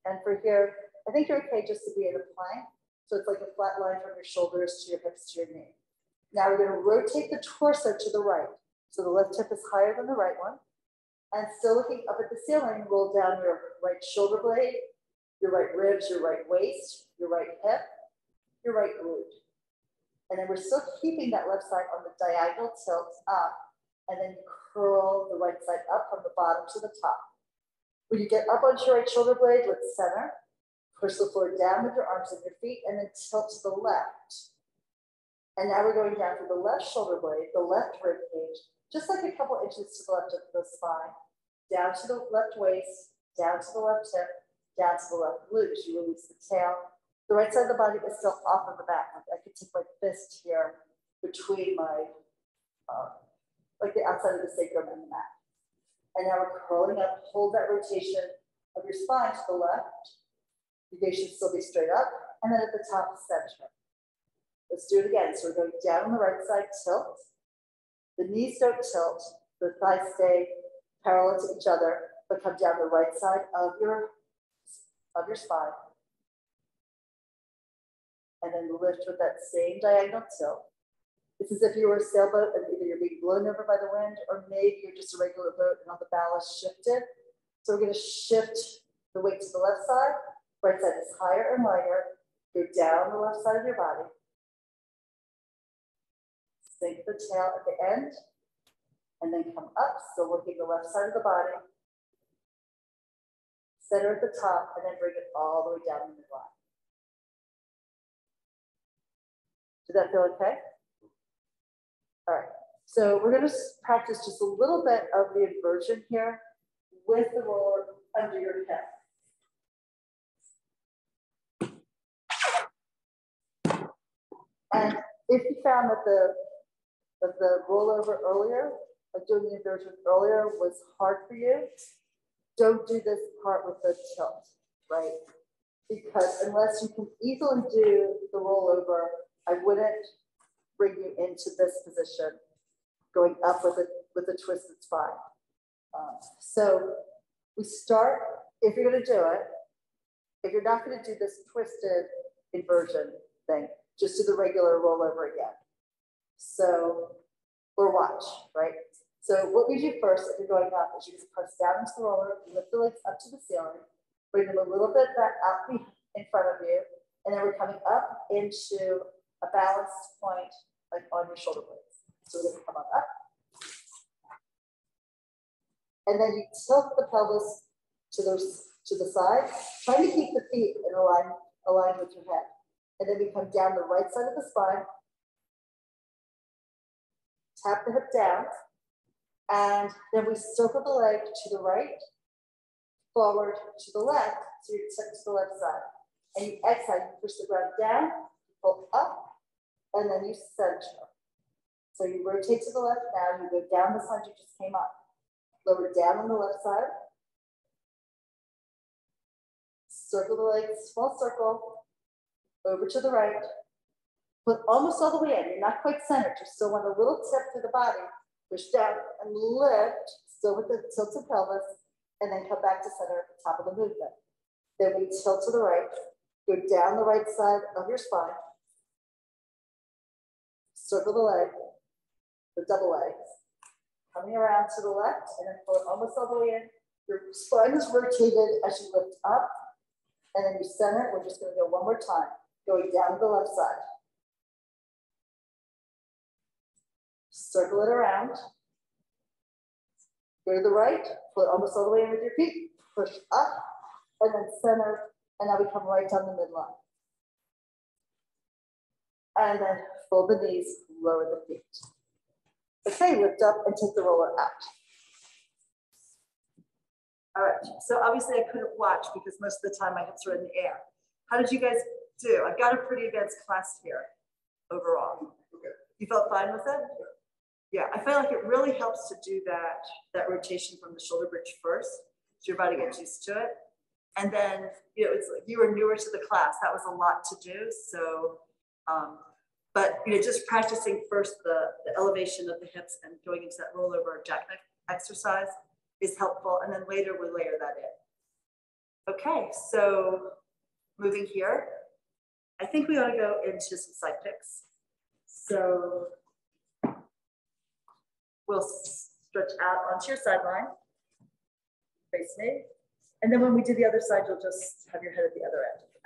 And for here, I think you're okay just to be in a plank. So it's like a flat line from your shoulders to your hips to your knee. Now we're going to rotate the torso to the right. So the left hip is higher than the right one. And still looking up at the ceiling, roll down your right shoulder blade, your right ribs, your right waist, your right hip, your right glute. And then we're still keeping that left side on the diagonal tilt up, and then curl the right side up from the bottom to the top. When you get up onto your right shoulder blade, let's center. Push the floor down with your arms and your feet, and then tilt to the left. And now we're going down to the left shoulder blade, the left rib cage, just like a couple inches to the left of the spine, down to the left waist, down to the left hip, down to the left glute as you release the tail. The right side of the body is still off of the back. I could take my fist here between my, like the outside of the sacrum and the mat. And now we're curling up, hold that rotation of your spine to the left. Your gaze should still be straight up. And then at the top, center. Let's do it again. So we're going down on the right side, tilt. The knees don't tilt. The thighs stay parallel to each other, but come down the right side of your spine. And then lift with that same diagonal tilt. It's as if you were a sailboat and either you're being blown over by the wind or maybe you're just a regular boat and all the ballast shifted. So we're going to shift the weight to the left side. Right side is higher and lighter. Go down the left side of your body. Sink the tail at the end. And then come up, still working the left side of the body. Center at the top, and then bring it all the way down the midline. Does that feel okay? All right, so we're going to practice just a little bit of the inversion here with the roller under your hip. And if you found that the rollover earlier, like doing the inversion earlier, was hard for you, don't do this part with the tilt, right? Because unless you can easily do the rollover, I wouldn't bring you into this position, going up with a twisted spine. So we start, if you're going to do it, if you're not going to do this twisted inversion thing, just do the regular rollover again. So, or watch, right? So what we do first, if you're going up, is you just press down into the roller, lift the legs up to the ceiling, bring them a little bit back out in front of you, and then we're coming up into a balanced point, like on your shoulder blades. So we're gonna come on up. And then you tilt the pelvis to the side, trying to keep the feet in aligned with your head. And then we come down the right side of the spine, tap the hip down, and then we circle the leg to the right, forward to the left, so you're tucked to the left side. And you exhale, you push the ground down, pull up, and then you center. So you rotate to the left now, you go down the side you just came up. Lower down on the left side. Circle the legs, small circle, over to the right. Put almost all the way in, you're not quite centered, you still want a little tip through the body. Push down and lift, still with the tilted pelvis, and then come back to center at the top of the movement. Then we tilt to the right, go down the right side of your spine, circle the leg, the double legs, coming around to the left, and then pull it almost all the way in. Your spine is rotated as you lift up, and then you center. We're just going to go one more time, going down to the left side. Circle it around. Go to the right, pull it almost all the way in with your feet, push up, and then center, and now we come right down the midline. And then fold the knees, lower the feet. Okay, lift up and take the roller out. All right, so obviously I couldn't watch because most of the time my hips were in the air. How did you guys do? I've got a pretty advanced class here overall. Okay. You felt fine with it? Yeah, I feel like it really helps to do that rotation from the shoulder bridge first, so your body gets used to it. And then, you know, it's like you were newer to the class, that was a lot to do. So, but you know, just practicing first the elevation of the hips and going into that rollover jackknife exercise is helpful. And then later we layer that in. Okay, so moving here, I think we ought to go into some side picks. So we'll stretch out onto your sideline, face me. And then when we do the other side, you'll just have your head at the other end of the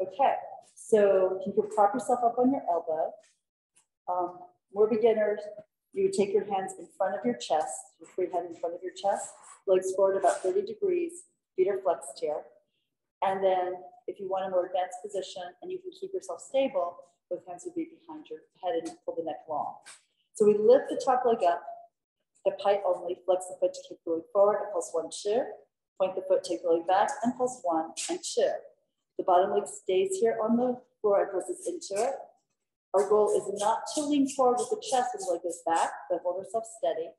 mat. Okay, so you can prop yourself up on your elbow. More beginners, you would take your hands in front of your chest, your free hand in front of your chest, legs forward about 30 degrees, feet are flexed here. And then if you want a more advanced position and you can keep yourself stable, both hands would be behind your head and pull the neck long. So we lift the top leg up, hip height only, flex the foot to kick the leg forward, and pulse 1, 2. Point the foot, take the leg back, and pulse 1 and 2. The bottom leg stays here on the floor and presses into it. Our goal is not to lean forward with the chest when the leg goes back, but hold yourself steady,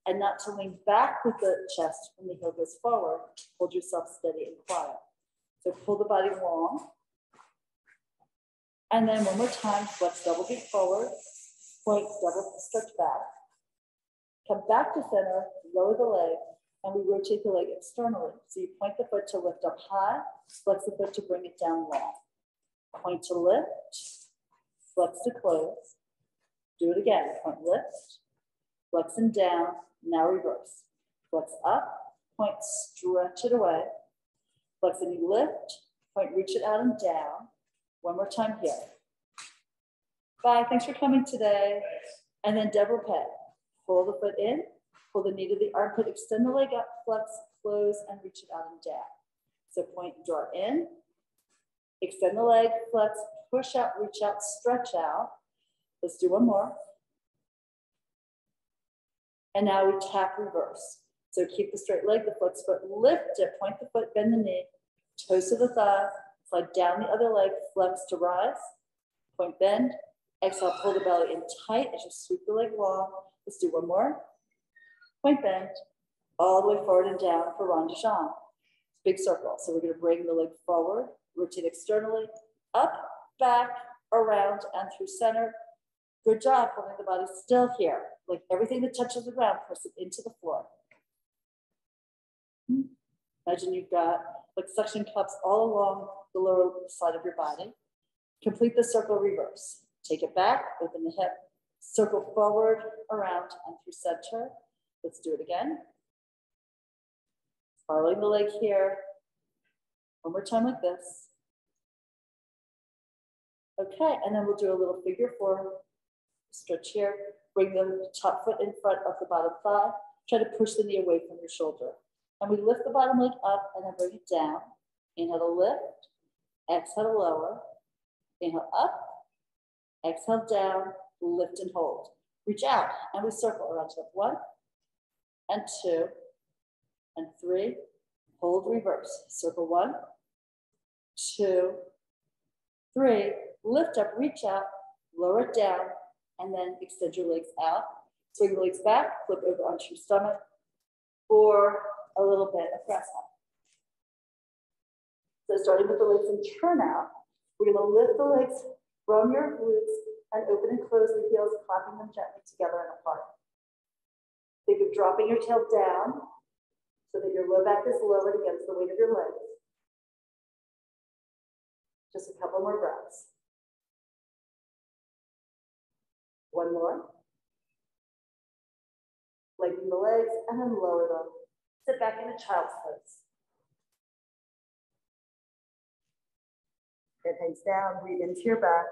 and not to lean back with the chest when the heel goes forward. Hold yourself steady and quiet. So pull the body long. And then one more time, flex double beat forward, point double stretch back. Come back to center, lower the leg, and we rotate the leg externally. So you point the foot to lift up high, flex the foot to bring it down long. Point to lift, flex to close. Do it again, point lift, flex and down, now reverse. Flex up, point stretch it away. Flex and you lift, point reach it out and down. One more time here. Bye, thanks for coming today. And then développé. Pull the foot in, pull the knee to the armpit, extend the leg up, flex, close, and reach it out and down. So point, draw in, extend the leg, flex, push out, reach out, stretch out. Let's do one more. And now we tap reverse. So keep the straight leg, the flex foot, lift it, point the foot, bend the knee, toes to the thigh, slide down the other leg, flex to rise, point bend, exhale, pull the belly in tight as you sweep the leg long. Let's do one more. Point bend, all the way forward and down for rond de jambe. Big circle. So we're going to bring the leg forward, rotate externally, up, back, around, and through center. Good job holding the body still here. Like everything that touches the ground, press it into the floor. Imagine you've got like suction cups all along the lower side of your body. Complete the circle reverse. Take it back, open the hip, circle forward, around, and through center. Let's do it again. Following the leg here. One more time like this. Okay, and then we'll do a little figure 4 stretch here. Bring the top foot in front of the bottom thigh. Try to push the knee away from your shoulder. And we lift the bottom leg up and then bring it down. Inhale to lift, exhale to lower. Inhale up, exhale down, lift and hold. Reach out and we circle around to 1 and 2 and 3. Hold, reverse. Circle 1, 2, 3. Lift up, reach out, lower it down, and then extend your legs out. Swing the legs back, flip over onto your stomach, or a little bit of press up. So starting with the legs in turn out, we're going to lift the legs from your glutes and open and close the heels, clapping them gently together and apart. Think of dropping your tail down so that your low back is lowered against the weight of your legs. Just a couple more breaths. One more. Lengthen the legs and then lower them. Sit back in a child's pose. Head hangs down, breathe into your back.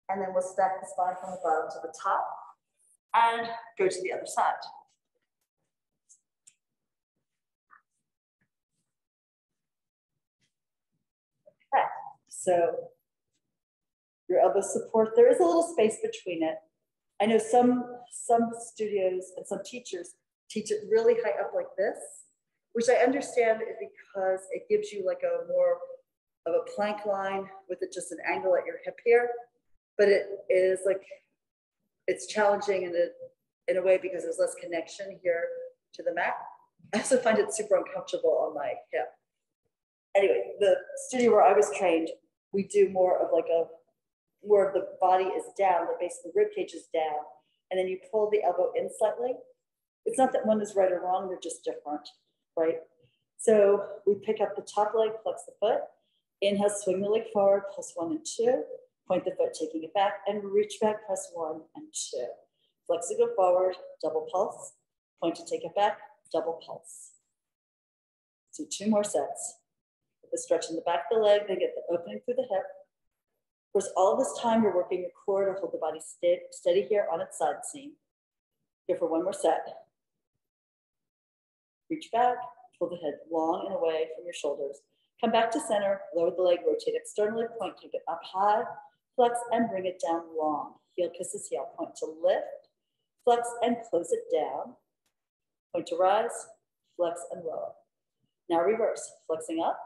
And then we'll stack the spine from the bottom to the top and go to the other side. Okay, so your elbow support, there is a little space between it. I know some studios and some teachers teach it really high up like this, which I understand is because it gives you like a more of a plank line with it just an angle at your hip here. But it is like, it's challenging in a way because there's less connection here to the mat. I also find it super uncomfortable on my hip. Anyway, the studio where I was trained, we do more of like where the body is down, the base of the rib cage is down, and then you pull the elbow in slightly. It's not that one is right or wrong, they're just different, right? So we pick up the top leg, flex the foot, inhale, swing the leg forward, plus 1 and 2, point the foot, taking it back, and reach back, press 1 and 2. Flex it, go forward, double pulse, point to take it back, double pulse. Do 2 more sets. Get the stretch in the back of the leg, then get the opening through the hip. Of course, all this time you're working your core to hold the body steady here on its side seam. Here for 1 more set. Reach back, Pull the head long and away from your shoulders. Come back to center, lower the leg, rotate externally, point, take it up high, flex and bring it down long. Heel kisses heel, point to lift, flex and close it down. Point to rise, flex and lower. Now reverse, flexing up,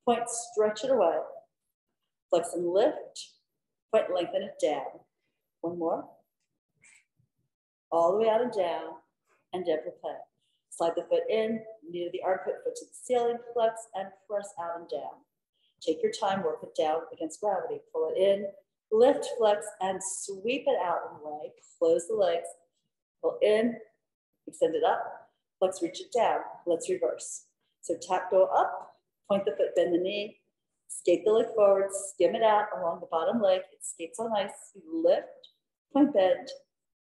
point, stretch it away, flex and lift, point, lengthen it down. One more. All the way out and down for play. Slide the foot in, knee to the armpit, foot to the ceiling, flex and press out and down. Take your time, work it down against gravity. Pull it in, lift, flex, and sweep it out and away. Close the legs, pull in, extend it up, flex, reach it down. Let's reverse. So tap, go up, point the foot, bend the knee, skate the leg forward, skim it out along the bottom leg. It skates on ice. You lift, point, bend,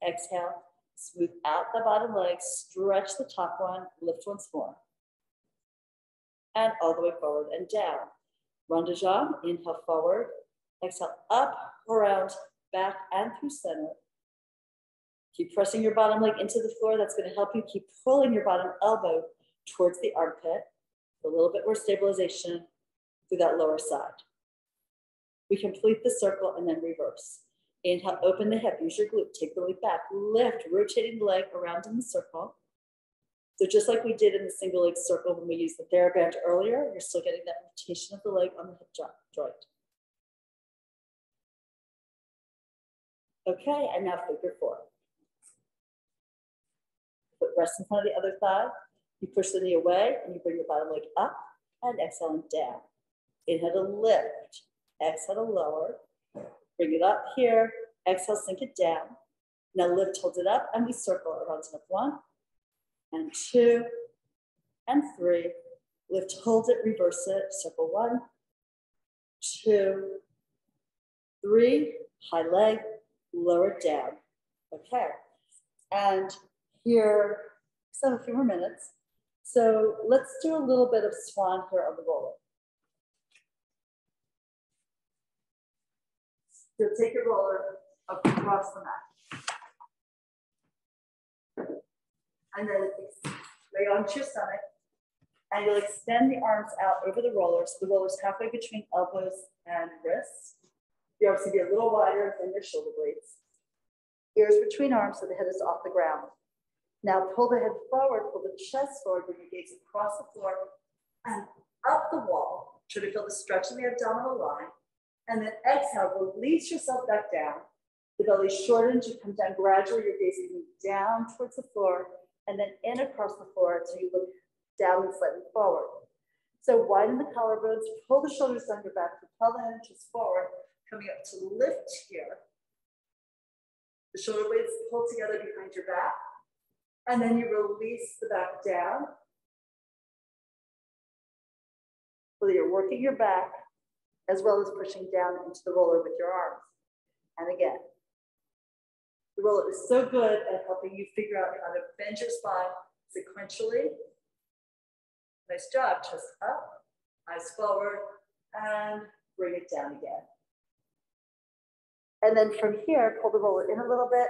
exhale, smooth out the bottom leg, stretch the top one, lift once more. And all the way forward and down. Rond de jambe, inhale forward, exhale up, around, back, and through center. Keep pressing your bottom leg into the floor. That's going to help you keep pulling your bottom elbow towards the armpit. A little bit more stabilization through that lower side. We complete the circle and then reverse. Inhale, open the hip, use your glute, take the leg back, lift, rotating the leg around in the circle. So just like we did in the single leg circle when we used the TheraBand earlier, you're still getting that rotation of the leg on the hip joint. Okay, and now figure four. Foot rests in front of the other thigh. You push the knee away and you bring your bottom leg up and exhaling down. Inhale to lift, exhale to lower. Bring it up here, exhale, sink it down. Now lift, hold it up, and we circle around to 1 and 2 and 3. Lift, hold it, reverse it, circle 1, 2, 3, high leg, lower it down. Okay, and here, so a few more minutes. So let's do a little bit of swan here on the roller. So take your roller across the mat. And then lay onto your stomach. And you'll extend the arms out over the roller. So the roller's halfway between elbows and wrists. You obviously be a little wider than your shoulder blades. Ears between arms so the head is off the ground. Now pull the head forward, pull the chest forward, bring your gaze across the floor and up the wall. Try to feel the stretch in the abdominal line. And then exhale, release yourself back down. The belly shortens, you come down gradually, your gaze is down towards the floor, and then in across the floor until you look down and slightly forward. So widen the collarbones, pull the shoulders down your back, propel the hinges forward, coming up to lift here. The shoulder blades pull together behind your back, and then you release the back down. So you're working your back, as well as pushing down into the roller with your arms. And again, the roller is so good at helping you figure out how to bend your spine sequentially. Nice job, chest up, eyes forward, and bring it down again. And then from here, pull the roller in a little bit.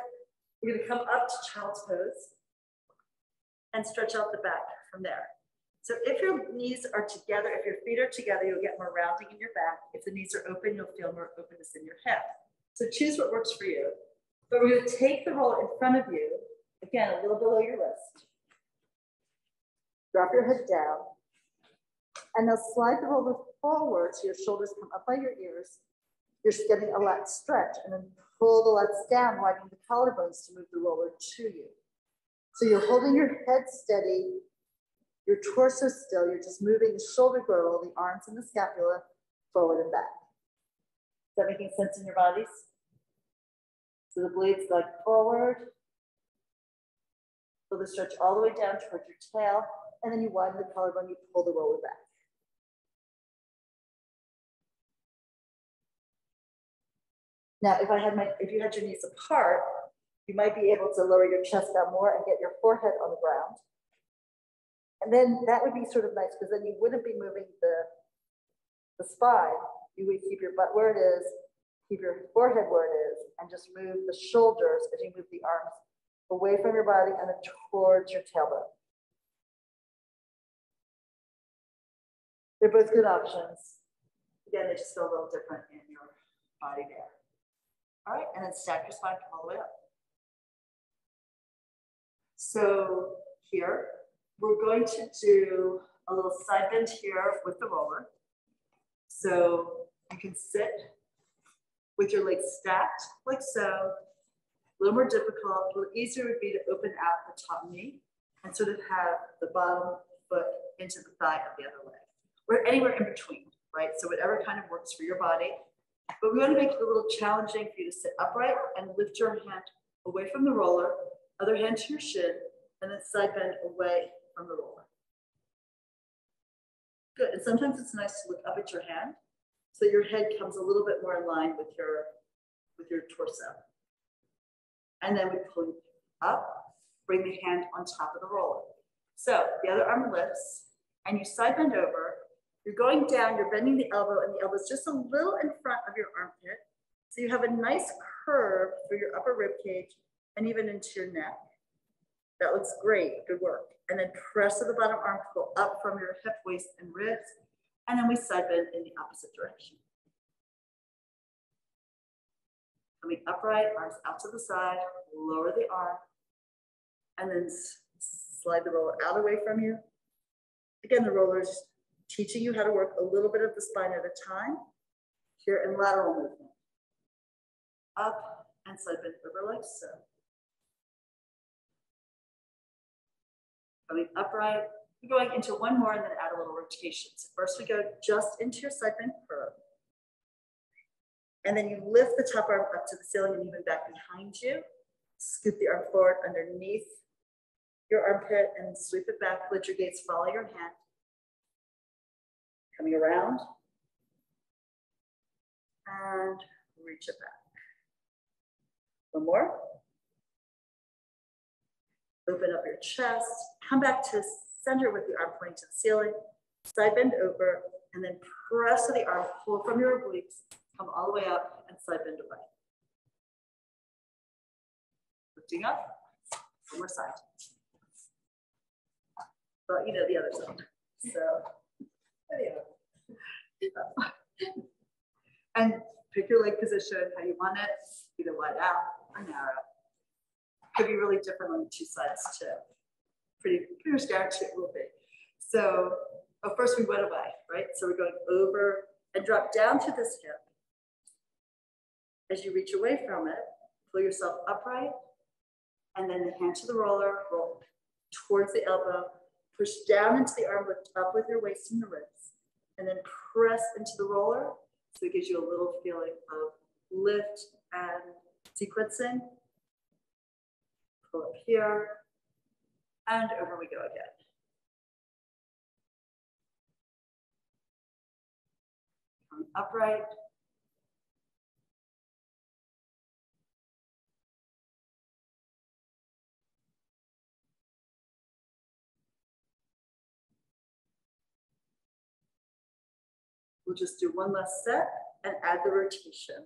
We're gonna come up to child's pose and stretch out the back from there. So if your knees are together, if your feet are together, you'll get more rounding in your back. If the knees are open, you'll feel more openness in your hip. So choose what works for you. But we're gonna take the roller in front of you, again, a little below your wrist. Drop your head down. And now slide the roller forward so your shoulders come up by your ears. You're getting a lat stretch, and then pull the lats down, widening the collarbones to move the roller to you. So you're holding your head steady, your torso still, you're just moving the shoulder girdle, the arms and the scapula forward and back. Is that making sense in your bodies? So the blades leg forward. Pull the stretch all the way down towards your tail, and then you widen the collarbone, you pull the roller back. Now, if you had your knees apart, you might be able to lower your chest down more and get your forehead on the ground. And then that would be sort of nice because then you wouldn't be moving the spine. You would keep your butt where it is, keep your forehead where it is, and just move the shoulders as you move the arms away from your body and then towards your tailbone. They're both good options. Again, they just feel a little different in your body there. All right, and then stack your spine, come all the way up. So here, we're going to do a little side bend here with the roller. So you can sit with your legs stacked like so. A little more difficult, a little easier would be to open out the top knee and sort of have the bottom foot into the thigh of the other leg, or anywhere in between, right? So whatever kind of works for your body. But we want to make it a little challenging for you to sit upright and lift your hand away from the roller, other hand to your shin, and then side bend away from the roller. Good, and sometimes it's nice to look up at your hand so your head comes a little bit more in line with your torso. And then we pull up, bring the hand on top of the roller. So the other arm lifts, and you side bend over. You're going down, you're bending the elbow, and the elbow is just a little in front of your armpit. So you have a nice curve through your upper rib cage and even into your neck. That looks great, good work. And then press to the bottom arm, pull up from your hip, waist, and ribs. And then we side bend in the opposite direction. Coming upright, arms out to the side, lower the arm, and then slide the roller out away from you. Again, the roller is teaching you how to work a little bit of the spine at a time. Here in lateral movement. Up and side bend over like so. Coming upright, we're going into one more and then add a little rotation. So first we go just into your side bend curve. And then you lift the top arm up to the ceiling and even back behind you. Scoop the arm forward underneath your armpit and sweep it back. Let your gaze follow your hand. Coming around. And reach it back. One more. Open up your chest. Come back to center with the arm pointing to the ceiling. Side bend over. And then press to the arm. Pull from your obliques. Come all the way up and side bend away. Lifting up, one more side. Well, you know the other side. So, anyway. And pick your leg position, how you want it, either wide out or narrow. Could be really different on the two sides too. Pretty much guarantee it will be. So, first we went away, right? So we're going over and drop down to this hip. As you reach away from it, pull yourself upright, and then the hand to the roller, roll towards the elbow, push down into the arm, lift up with your waist and your ribs, and then press into the roller, so it gives you a little feeling of lift and sequencing. Pull up here, and over we go again. Come upright. We'll just do one last set and add the rotation.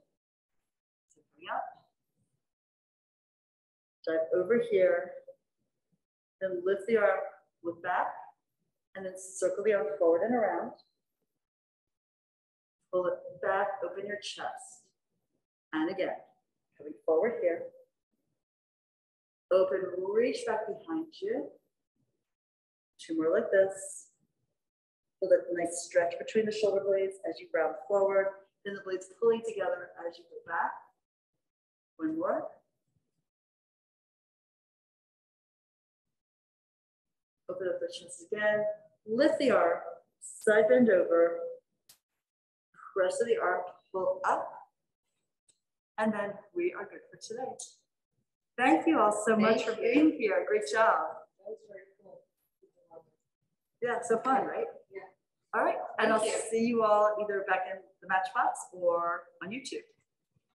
So bring up, dive over here, then lift the arm, look back, and then circle the arm forward and around. Pull it back, open your chest. And again, coming forward here. Open, reach back behind you. Two more like this. Feel that nice stretch between the shoulder blades as you round forward. Then the blades pulling together as you go back. One more. Open up the chest again. Lift the arm, side bend over. Press of the arm, pull up. And then we are good for today. Thank you all so much for being here. Great job. That was very cool. Yeah, so fun, right? Yeah. All right, and I'll Thank you. see you all either back in the Matchbox or on YouTube.